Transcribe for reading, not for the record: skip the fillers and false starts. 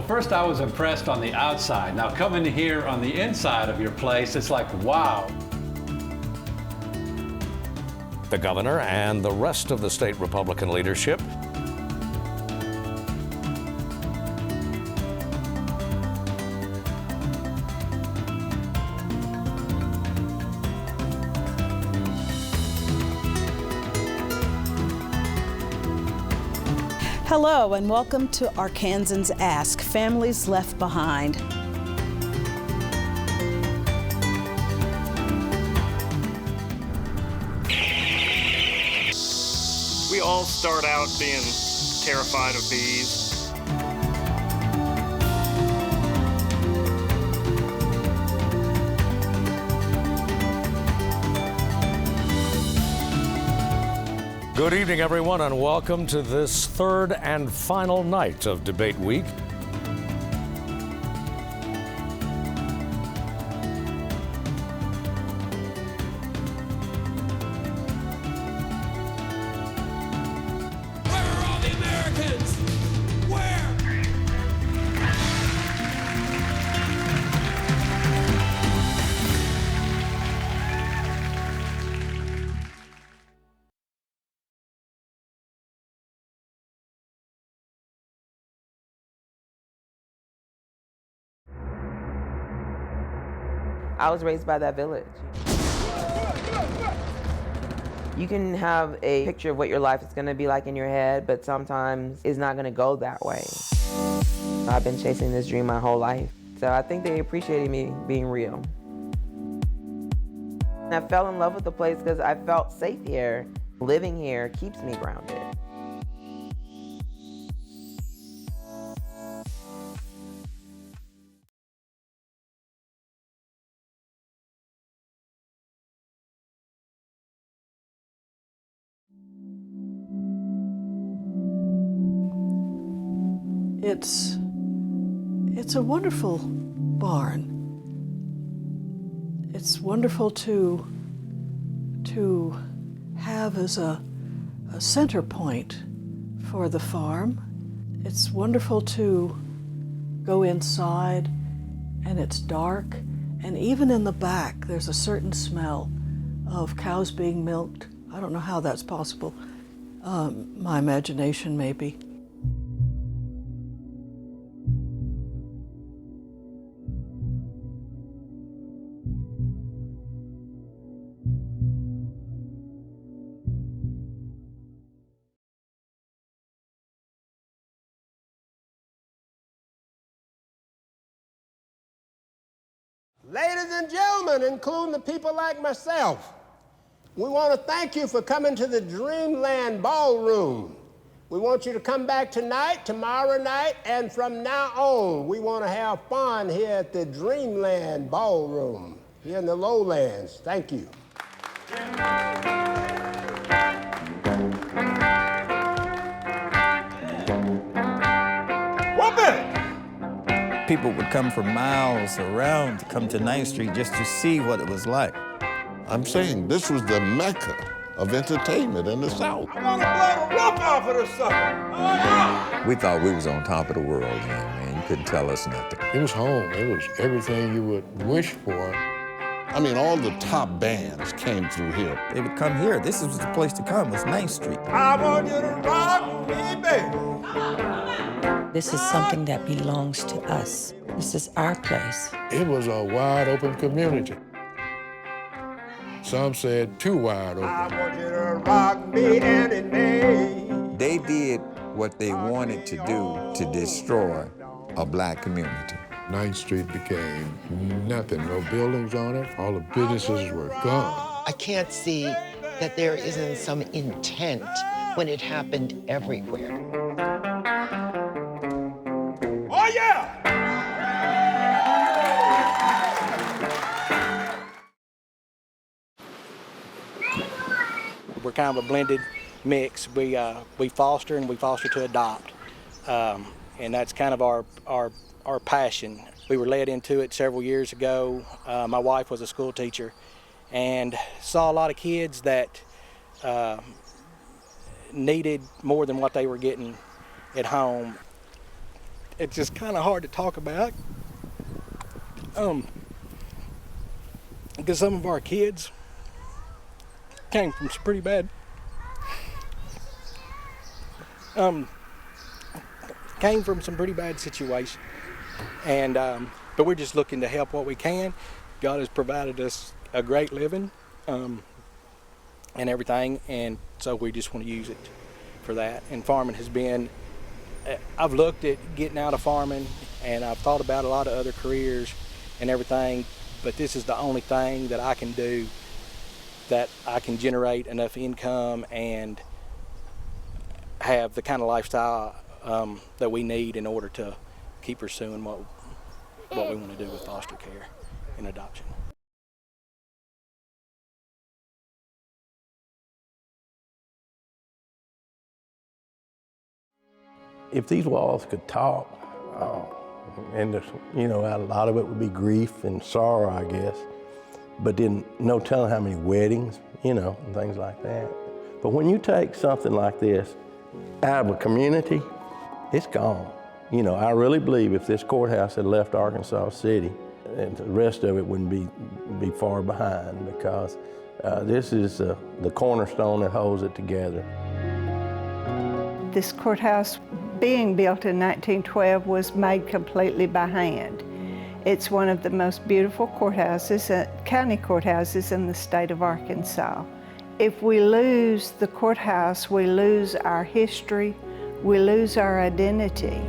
first I was impressed on the outside. Now coming here on the inside of your place, it's like, wow. The governor and the rest of the state Republican leadership Hello and welcome to Arkansans Ask, Families Left Behind. We all start out being terrified of bees. Good evening, everyone, and welcome to this third and final night of Debate Week. Where are all the Americans? Where? I was raised by that village. You can have a picture of what your life is going to be like in your head, but sometimes it's not going to go that way. I've been chasing this dream my whole life, so I think they appreciated me being real. And I fell in love with the place because I felt safe here. Living here keeps me grounded. It's a wonderful barn. It's wonderful to have as a center point for the farm. It's wonderful to go inside and it's dark, and even in the back there's a certain smell of cows being milked. I don't know how that's possible. My imagination maybe. Ladies and gentlemen, including the people like myself, we want to thank you for coming to the Dreamland Ballroom. We want you to come back tonight, tomorrow night, and from now on, we want to have fun here at the Dreamland Ballroom, here in the lowlands. Thank you. People would come from miles around to come to 9th Street just to see what it was like. I'm saying this was the mecca of entertainment in the South. I want to blow the roof off of this sucker. We thought we was on top of the world, man. You couldn't tell us nothing. It was home. It was everything you would wish for. I mean, all the top bands came through here. They would come here. This was the place to come, was 9th Street. I want you to rock me, baby. This is something that belongs to us. This is our place. It was a wide open community. Some said too wide open. I want you to rock me any day. They did what they wanted to do to destroy a black community. 9th Street became nothing. No buildings on it. All the businesses were gone. I can't see that there isn't some intent when it happened everywhere. Oh, yeah! We're kind of a blended mix. We foster and we foster to adopt, and that's kind of our passion. We were led into it several years ago. My wife was a school teacher and saw a lot of kids that needed more than what they were getting at home. it's just kind of hard to talk about. Because some of our kids came from some pretty bad situations, and but we're just looking to help what we can. God has provided us a great living and everything, and so we just want to use it for that. And farming has been, I've looked at getting out of farming, and I've thought about a lot of other careers and everything, but this is the only thing that I can do that I can generate enough income and have the kind of lifestyle that we need in order to keep pursuing what we want to do with foster care and adoption. If these walls could talk, and there's, a lot of it would be grief and sorrow, I guess, but then no telling how many weddings, and things like that. But when you take something like this out of a community, it's gone. I really believe if this courthouse had left Arkansas City, and the rest of it wouldn't be far behind, because this is the cornerstone that holds it together. This courthouse being built in 1912 was made completely by hand. It's one of the most beautiful courthouses, county courthouses in the state of Arkansas. If we lose the courthouse, we lose our history, we lose our identity.